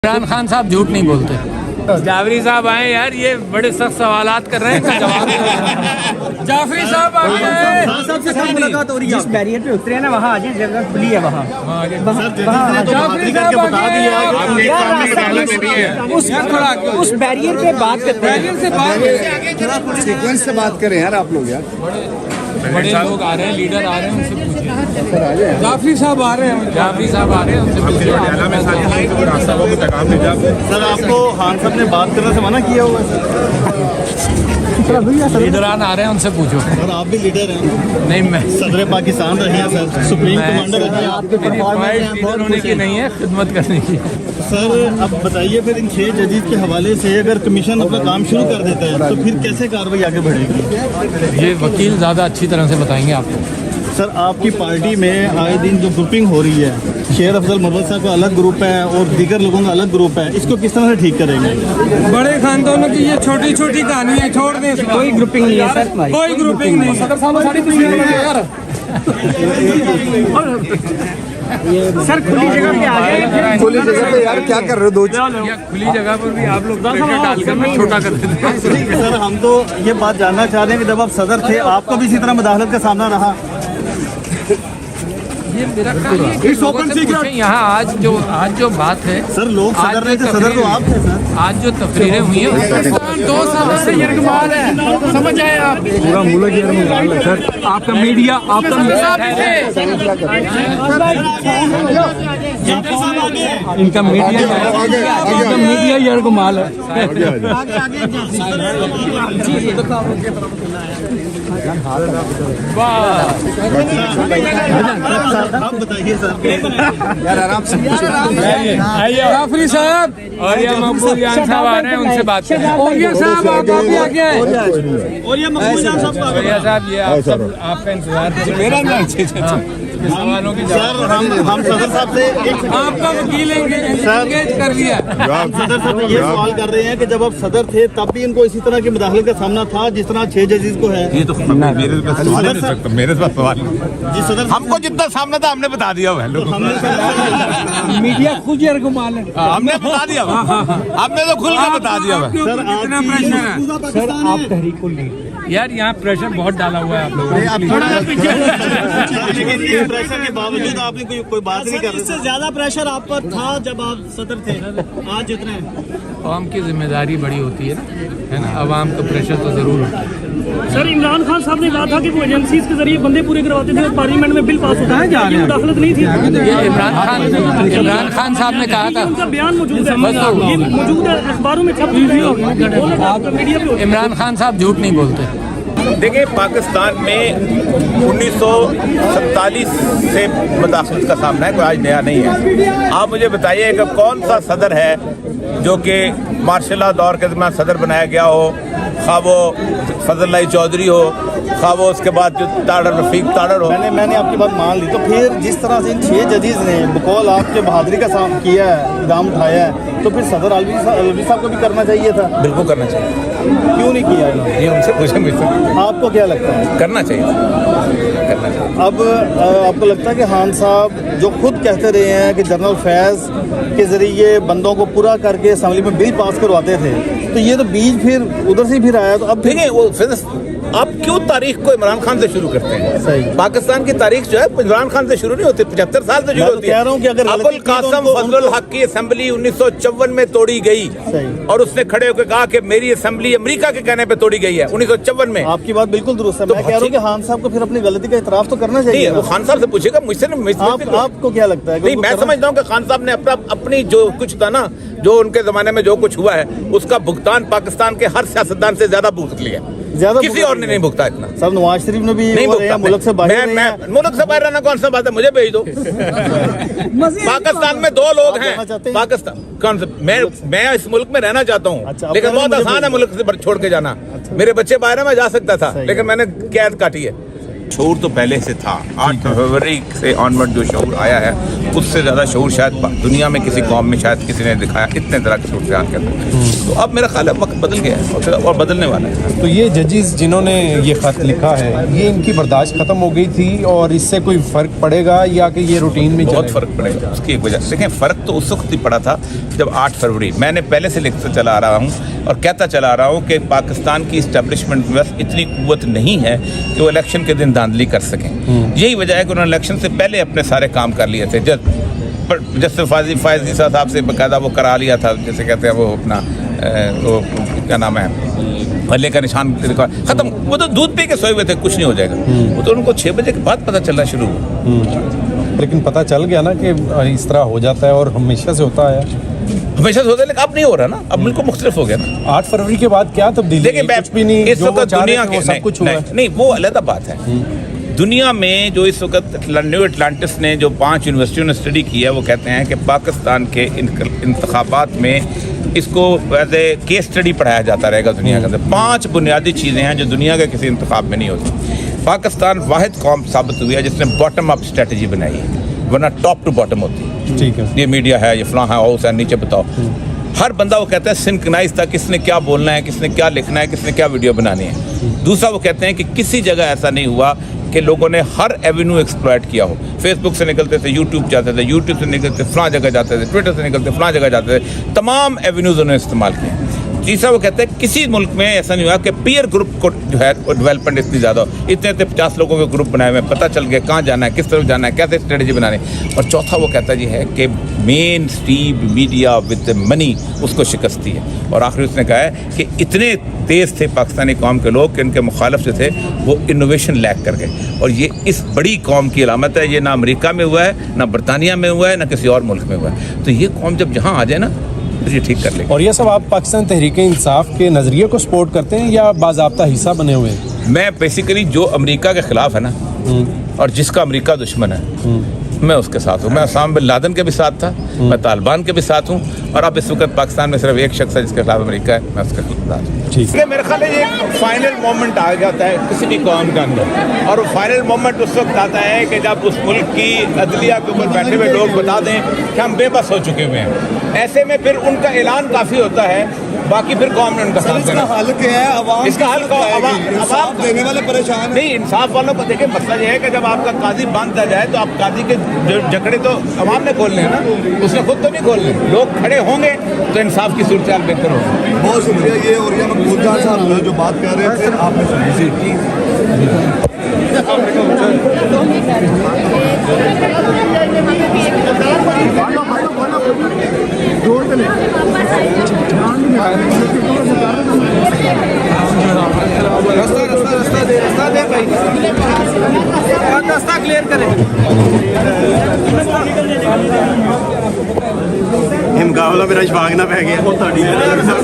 इमरान खान साहब झूठ नहीं बोलते। जाफरी साहब आए यार, ये बड़े सख्त सवालात कर रहे हैं, इनका जवाब जाफरी साहब आ गए। सबसे कम मुलाकात हो रही है। जिस बैरियर पे उतरे हैं ना वहाँ आज जगह खुली है वहाँ। उस बैरियर पे बात करते हैं। सीक्वेंस से बात करें यार आप लोग यार। बड़े लोग आ रहे हैं, लीडर आ रहे हैं, उनसे पूछिए। जाफरी साहब आ रहे हैं, जाफरी साहब आ रहे हैं, उनसे पूछिए। सर आपको खान साहब ने बात करने से मना किया हुआ है? लीडरान आ रहे हैं, उनसे पूछो। सर आप भी लीडर हैं? नहीं, मैं सदर पाकिस्तान रहे हैं सर, सुप्रीम कमांडर रहे हैं। आपके लीडर होने की नहीं है, खिदमत करने की। सर अब बताइए फिर इन 6 जजेस के हवाले से अगर कमीशन अपना काम शुरू कर देता है तो फिर कैसे कार्रवाई आगे बढ़ेगी? ये वकील ज़्यादा अच्छी तरह से बताएंगे आपको। सर आपकी पार्टी में आए दिन जो ग्रुपिंग हो रही है, शेर अफजल मुगल साहब का अलग ग्रुप है और दीगर लोगों का अलग ग्रुप है, इसको किस तरह से ठीक करेंगे? बड़े खानदानों की ये छोटी छोटी कहानियां छोड़ दें। कोई ग्रुपिंग नहीं है सर, कोई ग्रुपिंग नहीं। सर खुली जगह पे आ गए। खुली जगह पे यार क्या कर रहे हो दो? खुली जगह पर भी आप लोग प्रेशर डालकर मैं छोटा कर देते हैं। सर हम तो ये बात जानना चाह रहे हैं कि जब आप सदर थे आपको भी इसी तरह मुदाखलत का सामना रहा? ये मेरा काम है कि लोगों से पूछें। यहाँ आज जो बात है, सर लोग सदर रहे थे, सदर तो आप थे सर। आज जो तकरीरें हुई हैं 2 साल से यरगमाल है, समझ आए आप? पूरा मुल्क यरगमाल है सर। आपका मीडिया, आपका इनका मीडिया यरगमाल है। आप बताइए सर। यार आराम से जाफरी साहब और ये मकबूल जान साहब आ रहे हैं, उनसे बात करें। ओरिया साहब आप भी आ गए। और ये मकबूल जान साहब का ओरिया साहब, ये आपका इंतजार मेरा सवालों की सर हम सदर साहब से आपका वकील एंगेज कर लिया। हम सदर साहब से ये सवाल कर रहे हैं कि जब आप सदर थे तब भी इनको इसी तरह की मुदाखलत का सामना था जिस तरह 6 जजेस को है? ये तो मेरे पास सवाल नहीं सकता, मेरे पास सवाल नहीं। जी सदर हमको जितना सामना था हमने बता दिया हुआ है लोगों को। मीडिया खुद यरगमाल है। हमने बता दिया हुआ, हमने तो खुल के बता दिया हुआ। कितना प्रेशर है सर आप तहरीक को लीड यार, यहाँ प्रेशर बहुत डाला हुआ है आप लोगों ने। लेकिन प्रेशर के बावजूद आपने कोई बात नहीं कर रहे। इससे ज्यादा प्रेशर आप पर था जब आप सदर थे, आज जितने आवाम की जिम्मेदारी बड़ी होती है ना, आवाम का प्रेशर तो जरूर होता है। सर इमरान खान साहब ने कहा था कि वो एजेंसीज के जरिए बंदे पूरे करवाते थे और पार्लियामेंट में बिल पास होता है, ये मुदाखलत नहीं थी। ये इमरान खान साहब ने कहा था, उनका बयान मौजूद है, ये मौजूद है, अखबारों में छप मीडिया पे। इमरान खान साहब झूठ नहीं बोलते। देखिए पाकिस्तान में 1947 से मुदाखलत का सामना है, कोई आज नया नहीं है। आप मुझे बताइए कि कौन सा सदर है जो कि मार्शल लॉ दौर के दरमियान सदर बनाया गया हो, खा वो फजल चौधरी हो, खा वो उसके बाद जो ताड़र रफीक ताड़र हो। मैंने आपकी बात मान ली। तो फिर जिस तरह से इन 6 जजेस ने बकौल आपके बहादुरी का सामना किया है, इल्जाम उठाया है, तो फिर सदर अलवी साहब को भी करना चाहिए था। बिल्कुल करना चाहिए। क्यों नहीं किया इन्होंने? ये उनसे पूछे मुझसे। आपको क्या लगता है? करना चाहिए, करना चाहिए। अब आपको लगता है कि खान साहब जो खुद कहते रहे हैं कि जनरल फैज़ के जरिए बंदों को पूरा करके असेंबली में बिल पास करवाते थे, तो ये तो बीज फिर उधर से फिर आया, तो अब देखिए वो फिर आप क्यों तारीख को इमरान खान से शुरू करते हैं? सही। पाकिस्तान की तारीख जो है इमरान खान से शुरू नहीं होती, 75 साल से शुरू होती है। कह रहा हूं कि अगर अबुल कासम फजलुल हक की असेंबली 1954 में तोड़ी गई और उसने खड़े होकर कहा कि मेरी असेंबली अमेरिका के कहने पे तोड़ी गई है 1954 में। आपकी बात बिल्कुल दुरुस्त है। मैं कह रहा हूँ कि खान साहब को फिर अपनी गलती का इतराफ तो करना चाहिए। वो खान साहब से पूछेगा, मुझसे आपको क्या लगता है? नहीं, मैं समझता हूँ कि खान साहब ने अपनी जो कुछ था ना, जो उनके जमाने में जो कुछ हुआ है उसका भुगतान पाकिस्तान के हर सियासतदान से ज्यादा भुगत लिया, किसी और ने नहीं भुगता इतना। सब नवाज शरीफ ने भी नहीं भुगता। मुल्क से बाहर मुल्क से बाहर रहना कौन सा बात है? मुझे भेज दो। पाकिस्तान में 2 लोग हैं। पाकिस्तान कौन से? मैं इस मुल्क में रहना चाहता हूँ, लेकिन बहुत आसान है मुल्क से छोड़ के जाना। मेरे बच्चे बाहर है, मैं जा सकता था, लेकिन मैंने कैद काटी है। शऊर तो पहले से था। 8 फरवरी से ऑनवर्ड जो शऊर आया है उससे ज़्यादा शऊर शायद दुनिया में किसी कौम में शायद किसी ने दिखाया, इतने तरह की सूरत करते हैं। तो अब मेरा ख्याल है वक्त बदल गया है और बदलने वाला है। तो ये जजेस जिन्होंने ये ख़त लिखा है, ये इनकी बर्दाश्त ख़त्म हो गई थी और इससे कोई फ़र्क पड़ेगा या कि ये रूटीन में बहुत फ़र्क पड़ेगा। उसकी एक वजह देखें, फ़र्क तो उस वक्त ही पड़ा था जब 8 फरवरी मैंने पहले से लिखता चला आ रहा हूँ और कहता चला आ रहा हूँ कि पाकिस्तान की इस्टेब्लिशमेंट में बस इतनी क़ुव्वत नहीं है कि वो इलेक्शन के दिन धांधली कर सकें। यही वजह है कि उन्होंने इलेक्शन से पहले अपने सारे काम कर लिए थे। जैसे फायजी साहब से बाकायदा वो करा लिया था, जैसे कहते हैं वो अपना वो क्या नाम है, भले का निशान ख़त्म। वो तो दूध पी के सोए हुए थे, कुछ नहीं हो जाएगा। वो तो उनको 6 बजे के बाद पता चलना शुरू हुआ। लेकिन पता चल गया ना कि इस तरह हो जाता है और हमेशा से होता है, हमेशा से होता है, लेकिन अब नहीं हो रहा ना, अब बिल्कुल मुख्तलिफ हो गया ना। 8 फरवरी के बाद क्या तब्दीली? देखिए कुछ भी नहीं, इस वक्त दुनिया के सब कुछ हुआ नहीं, वो अलग बात है। दुनिया में जो इस वक्त न्यू अटलांटिस ने जो 5 यूनिवर्सिटियों ने स्टडी की है, वो कहते हैं कि पाकिस्तान के इंतखाबात में इसको एज ए केस स्टडी पढ़ाया जाता रहेगा दुनिया के अंदर। 5 बुनियादी चीज़ें हैं जो दुनिया के किसी इंतखाब में नहीं होती। पाकिस्तान वाहिद कौम साबित हुई है जिसने बॉटम अप स्ट्रेटजी बनाई है, वरना टॉप टू बॉटम होती है। ठीक है, ये मीडिया है, ये फलां है, हाउस है, नीचे बताओ। हर बंदा वो कहता है सिंक्रोनाइज था, किसने क्या बोलना है, किसने क्या लिखना है, किसने क्या वीडियो बनानी है। दूसरा वो कहते हैं कि किसी जगह ऐसा नहीं हुआ कि लोगों ने हर एवेन्यू एक्सप्लॉइट किया हो। फेसबुक से निकलते थे यूट्यूब जाते थे, यूट्यूब से निकलते फलां जगह जाते थे, ट्विटर से निकलते फलां जगह जाते थे, तमाम एवेन्यूज़ उन्होंने इस्तेमाल किए। तीसरा वो कहते हैं किसी मुल्क में ऐसा नहीं हुआ कि पीयर ग्रुप को जो है डेवलपमेंट इतनी ज़्यादा हो, इतने 50 लोगों के ग्रुप बनाए हुए, पता चल गया कहाँ जाना है, किस तरफ जाना है, कैसे स्ट्रेटजी बनानी। और चौथा वो कहता जी है कि main stream media with money उसको शिकस्ती है। और आखिर उसने कहा है कि इतने तेज़ थे पाकिस्तानी कौम के लोग कि उनके मुखालिफ जो थे वो इनोवेशन लैक कर गए। और ये इस बड़ी कौम की अलामत है। ये ना अमेरिका में हुआ है, ना बरतानिया में हुआ है, ना किसी और मुल्क में हुआ है। तो ये कौम जब यहाँ आ जाए ना तो ये ठीक कर लेंगे। और ये सब आप पाकिस्तान तहरीक-ए-इंसाफ के नज़रिए को सपोर्ट करते हैं या बाज़ाब्ता हिस्सा बने हुए हैं? मैं बेसिकली जो अमेरिका के ख़िलाफ़ है ना और जिसका अमेरिका दुश्मन है मैं उसके साथ हूँ। मैं उसामा बिन लादेन के भी साथ था, मैं तालिबान के भी साथ हूँ, और अब इस वक्त पाकिस्तान में सिर्फ एक शख्स है जिसके खिलाफ अमेरिका है, मैं उसके खिलाफ हूँ। ठीक है, मेरे ख्याल है ये फाइनल मोमेंट आ जाता है किसी भी कौम के अंदर, और वो फाइनल मोमेंट उस वक्त आता है कि जब उस मुल्क की अदलिया के ऊपर बैठे हुए लोग बता दें कि हम बेबस हो चुके हुए हैं। ऐसे में फिर उनका ऐलान काफ़ी होता है, बाकी फिर कौम ने उनका साथ देना। हल क्या है? अवाम इसका हल इंसाफ देने वाले परेशान नहीं, इंसाफ वालों को देखिए, मसला ये है कि जब आपका काजी बंद आ जाए तो आप काजी के जकड़े तो अवाम ने खोलने हैं ना, उसने खुद तो नहीं खोलने। लोग खड़े होंगे तो इंसाफ की सूरत हाल बेहतर होगी। बहुत शुक्रिया। ये और ये मकबूल साहब जो बात कर रहे थे आपने सुनी। रास्ता क्लियर करें। मुकाबला मेरा भागना पै गया।